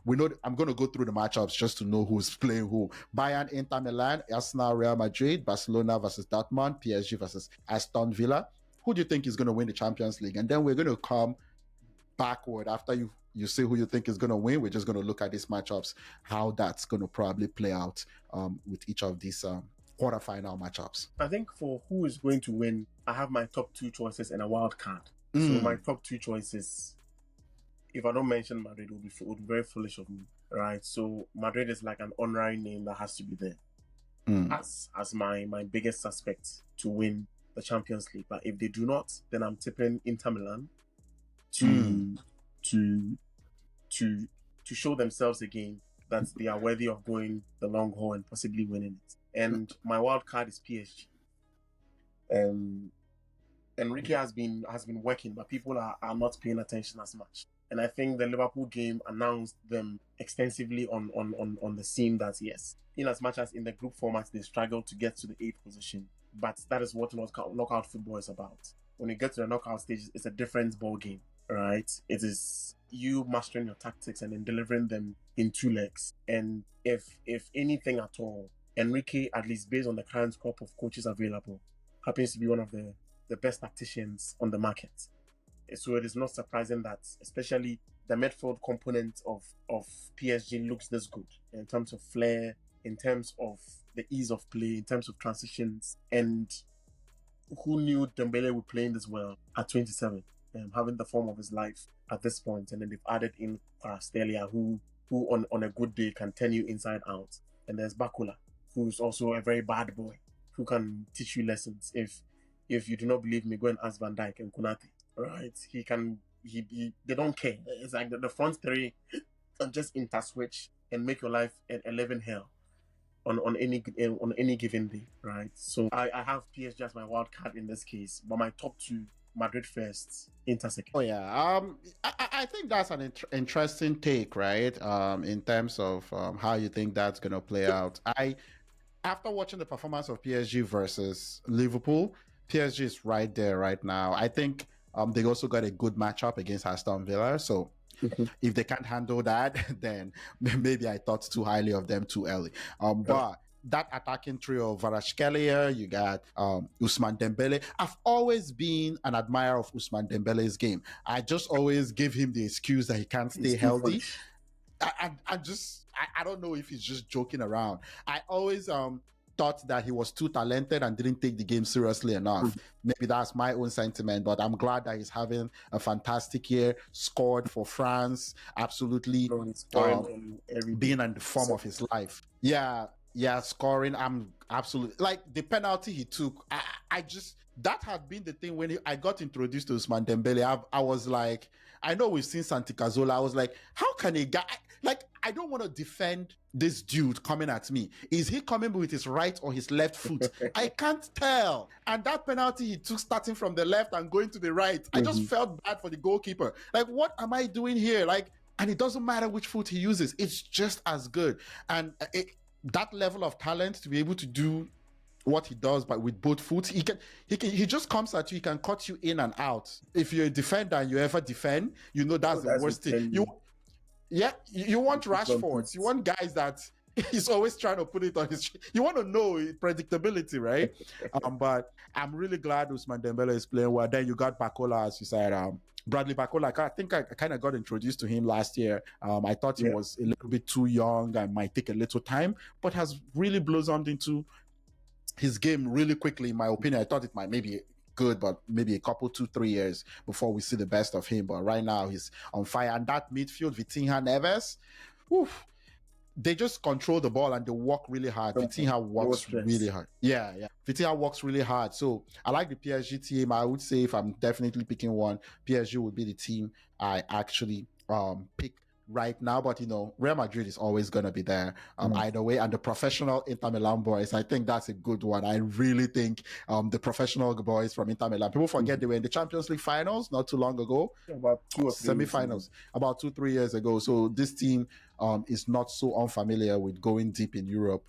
we know I'm going to go through the matchups just to know who's playing who. Bayern, Inter Milan, Arsenal, Real Madrid, Barcelona versus Dortmund, PSG versus Aston Villa. Who do you think is going to win the Champions League? And then we're going to come backward after you say who you think is going to win. We're just going to look at these matchups, how that's going to probably play out with each of these quarterfinal matchups. I think for who is going to win, I have my top two choices and a wild card. So my top two choices, if I don't mention Madrid, it would be very foolish of me, right? So Madrid is like an honorary name that has to be there as my biggest suspect to win the Champions League. But if they do not, then I'm tipping Inter Milan to show themselves again that they are worthy of going the long haul and possibly winning it. And my wild card is PSG. Enrique has been working, but people are not paying attention as much. And I think the Liverpool game announced them extensively on the scene that yes, in as much as in the group format they struggled to get to the 8th position, but that is what knockout football is about. When you get to the knockout stage, it's a different ball game, right? It is you mastering your tactics and then delivering them in 2 legs. And if anything at all, Enrique, at least based on the current crop of coaches available, happens to be one of the best tacticians on the market. So it is not surprising that, especially the midfield component of PSG looks this good in terms of flair, in terms of the ease of play, in terms of transitions. And who knew Dembele would play this well at 27, having the form of his life at this point. And then they've added in Kvaratskhelia, who on a good day can turn you inside out. And there's Bakula, who's also a very bad boy, who can teach you lessons. If you do not believe me, go and ask Van Dijk and Konate. Right? They don't care. It's like the front three can just interswitch and make your life a living hell on any given day, right? So I have PSG as my wild card in this case, but my top two, Madrid first, Inter second. Oh yeah, I think that's an interesting take, right? In terms of how you think that's gonna play out. After watching the performance of PSG versus Liverpool, PSG is right there right now. I think they also got a good matchup against Aston Villa. So if they can't handle that, then maybe I thought too highly of them too early. But that attacking trio, Kvaratskhelia, you got Ousmane Dembele. I've always been an admirer of Ousmane Dembele's game. I just always give him the excuse that he can't stay healthy. I don't know if he's just joking around. I always thought that he was too talented and didn't take the game seriously enough. Maybe that's my own sentiment, but I'm glad that he's having a fantastic year, scored for France, absolutely being in the form of his life. Yeah, scoring. I'm absolutely, like, the penalty he took, I just, that had been the thing when I got introduced to Ousmane Dembele. I was like, I know we've seen Santi Cazorla. I was like, how can a guy, like, I don't want to defend this dude coming at me. Is he coming with his right or his left foot? I can't tell. And that penalty he took starting from the left and going to the right, I just felt bad for the goalkeeper. Like, what am I doing here? Like, and it doesn't matter which foot he uses. It's just as good. And that level of talent to be able to do what he does, but with both foot, he just comes at you. He can cut you in and out. If you're a defender and you ever defend, you know that's the worst thing. You want Rashfords. You want guys that he's always trying to put it on his. You want to know predictability, right? But I'm really glad Ousmane Dembele is playing well. Then you got Bakola, as you said, Bradley Bakola. I think I kind of got introduced to him last year. I thought he was a little bit too young and might take a little time, but has really blossomed into his game really quickly. In my opinion, I thought it might maybe good, but maybe a couple, 2-3 years before we see the best of him. But right now he's on fire. And that midfield, Vitinha, Neves, they just control the ball and they work really hard. Vitinha works really hard. Yeah. Vitinha works really hard. So I like the PSG team. I would say if I'm definitely picking one, PSG would be the team I actually pick right now. But you know, Real Madrid is always going to be there either way. And the professional Inter Milan boys, I think that's a good one. I really think the professional boys from Inter Milan, people forget they were in the Champions League finals not too long ago, about 2 or 3 semi-finals about 2-3 years ago. So this team is not so unfamiliar with going deep in Europe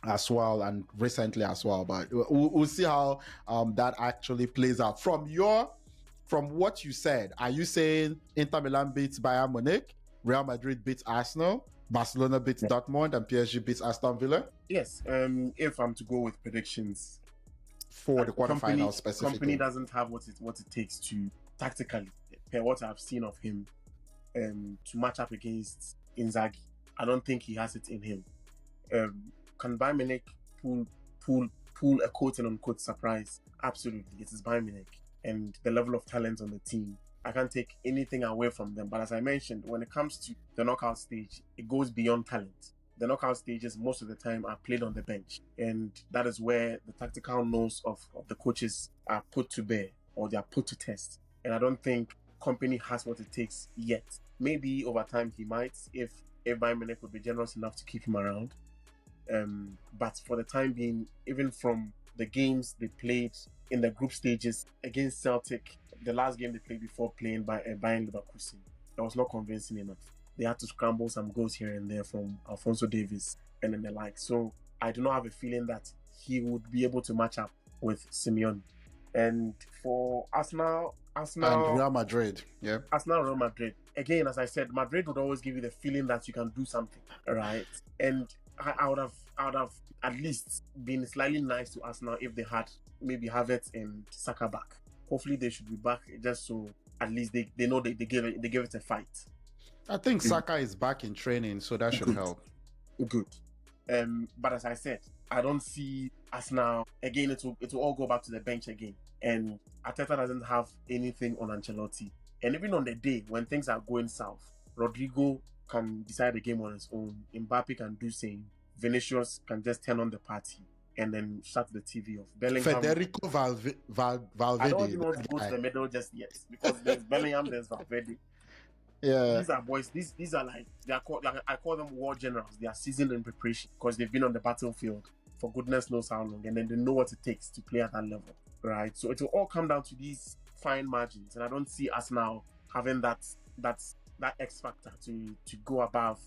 as well, and recently as well. But we'll see how that actually plays out. From what you said, are you saying Inter Milan beats Bayern Munich? Real Madrid beats Arsenal, Barcelona beats Dortmund, and PSG beats Aston Villa? Yes. If I'm to go with predictions for the quarterfinals specifically. Company doesn't have what it takes to tactically, per what I've seen of him, to match up against Inzaghi. I don't think he has it in him. Can Bayern Munich pull a quote and unquote surprise? Absolutely, it is Bayern Munich and the level of talent on the team. I can't take anything away from them. But as I mentioned, when it comes to the knockout stage, it goes beyond talent. The knockout stages most of the time are played on the bench, and that is where the tactical nose of the coaches are put to bear, or they are put to test. And I don't think Company has what it takes yet. Maybe over time he might, if Bayern Munich would be generous enough to keep him around. But for the time being, even from the games they played in the group stages against Celtic, the last game they played before playing by Bayern Leverkusen, that was not convincing enough. They had to scramble some goals here and there from Alphonso Davies and then the like. So I do not have a feeling that he would be able to match up with Simeone. And for Arsenal and Real Madrid, yeah. Arsenal, Real Madrid. Again, as I said, Madrid would always give you the feeling that you can do something, right? And I would have at least been slightly nice to Arsenal if they had maybe Havertz and Saka back. Hopefully they should be back, just so at least they know they give it a fight. I think Saka is back in training, so that should help. Good. But as I said, I don't see Arsenal again. It will all go back to the bench again, and Arteta doesn't have anything on Ancelotti. And even on the day when things are going south, Rodrigo can decide the game on his own. Mbappe can do same. Vinicius can just turn on the party and then shut the TV off. Bellingham, Federico Valverde. I don't even want to go to the middle just yet, because there's Bellingham, there's Valverde. Yeah, these are boys. These are like I call them war generals. They are seasoned in preparation because they've been on the battlefield for goodness knows how long, and then they know what it takes to play at that level, right? So it will all come down to these fine margins, and I don't see us now having that X factor to go above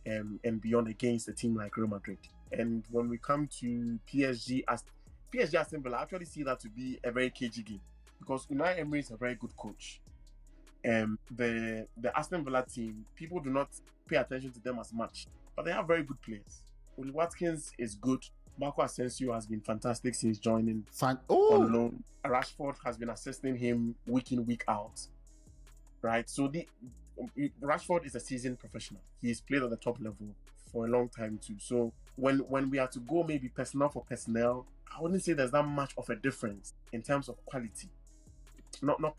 and beyond against a team like Real Madrid. And when we come to PSG Aston Villa, I actually see that to be a very cagey game, because Unai Emery is a very good coach. The Aston Villa team, people do not pay attention to them as much, but they have very good players. Oli Watkins is good. Marco Asensio has been fantastic since joining on loan. Rashford has been assisting him week in, week out. Right? So Rashford is a seasoned professional. He's played at the top level for a long time too. So when we are to go maybe personnel for personnel, I wouldn't say there's that much of a difference in terms of quality. Not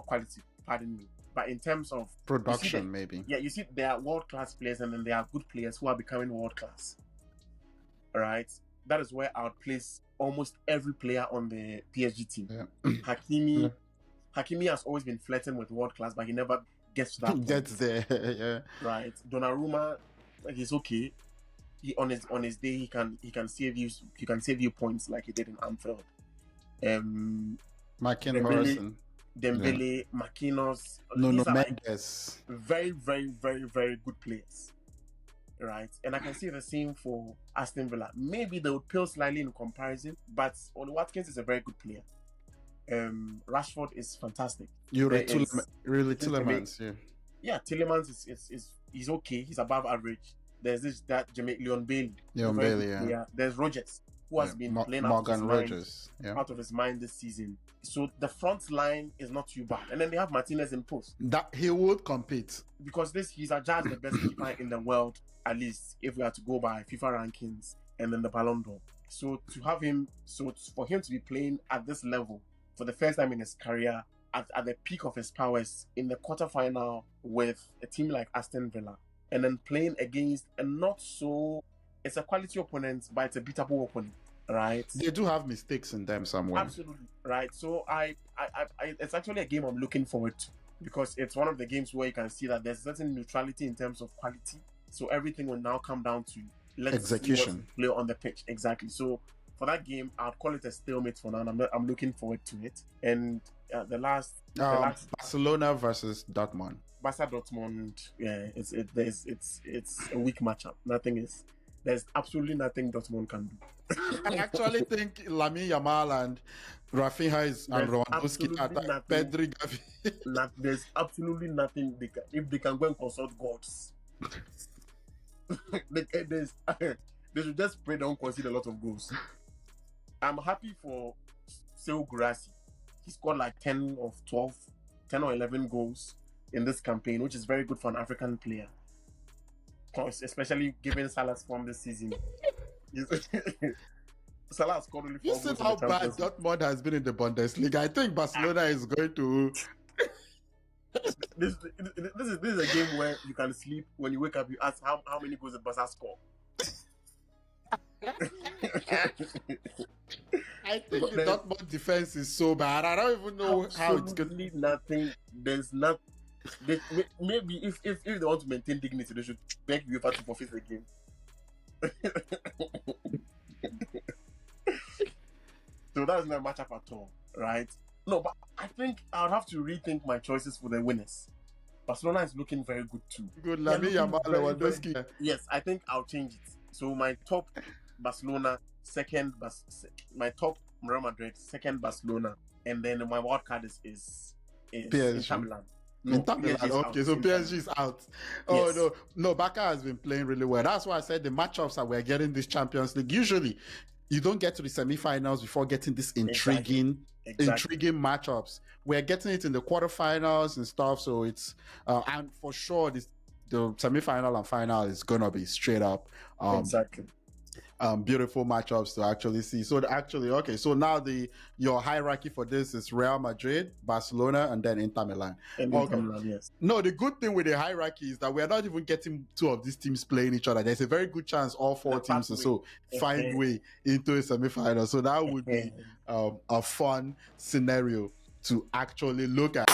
quality, pardon me. But in terms of production, maybe. Yeah, you see, there are world-class players, and then there are good players who are becoming world-class. All right? That is where I would place almost every player on the PSG team. Yeah. Hakimi has always been flirting with world-class, but he never gets to that point. Gets there, yeah. Right. Donnarumma, he's okay. On his day, he can save you points like he did in Anfield. Dembele, Marquinhos, Nuno Mendes, like very, very, very, very good players, right? And I can see the same for Aston Villa. Maybe they would pale slightly in comparison, but Oli Watkins is a very good player. Rashford is fantastic. Tillemans, yeah. Yeah, Tillemans is he's okay. He's above average. There's Leon Bailey. Yeah. There's Rodgers, who has been playing out of his mind this season. So the front line is not too bad. And then they have Martinez in post. That he would compete. Because he's adjudged the best keeper in the world, at least if we are to go by FIFA rankings and then the Ballon d'Or. So for him to be playing at this level for the first time in his career, at the peak of his powers, in the quarterfinal with a team like Aston Villa, and then playing against it's a quality opponent, but it's a beatable opponent. Right, they do have mistakes in them somewhere. Absolutely, right. So I it's actually a game I'm looking forward to, because it's one of the games where you can see that there's certain neutrality in terms of quality. So everything will now come down to execution, play on the pitch. Exactly. So for that game, I'd call it a stalemate for now, and I'm looking forward to it. And the last Barcelona versus Dortmund. Barca Dortmund, yeah, it's a weak matchup. There's absolutely nothing Dortmund can do. I actually think Lamine Yamal and Rafinha and There's Lewandowski absolutely attack. nothing. Pedri, Gavi. There's absolutely nothing if they can go and consult gods. They should just pray they don't concede a lot of goals. I'm happy for Seu Gurasi. He scored like 10 or 11 goals in this campaign, which is very good for an African player, especially given Salah's form this season. Salah scored only 4 You goals. see in how the bad Champions League. Dortmund has been in the Bundesliga. I think Barcelona is going to. This is a game where you can sleep. When you wake up, you ask how many goals did Barca score. I think the Dortmund defense is so bad. I don't even know how it's going. Absolutely nothing. There's not. Maybe if they want to maintain dignity, they should beg UEFA to forfeit the game. So that's not a matchup at all, right? No, but I think I would have to rethink my choices for the winners. Barcelona is looking very good too. Good, Lamine Yamal, Lewandowski. Yes, I think I'll change it. So my top Barcelona, my top Real Madrid, second Barcelona, and then my wild card is PSG. Inter Milan. Inter Milan. Okay, so PSG is out. Oh Yes. no, Barca has been playing really well. That's why I said the matchups that we're getting this Champions League. Usually, you don't get to the semi-finals before getting this intriguing matchups. We're getting it in the quarterfinals and stuff. So it's and for sure the semi-final and final is gonna be straight up. Exactly. Beautiful matchups to actually see. So so now your hierarchy for this is Real Madrid, Barcelona, and then Inter Milan. Inter Milan, yes. No, the good thing with the hierarchy is that we are not even getting 2 of these teams playing each other. There's a very good chance all 4 teams or so find way into a semi-final. So that would be a fun scenario to actually look at.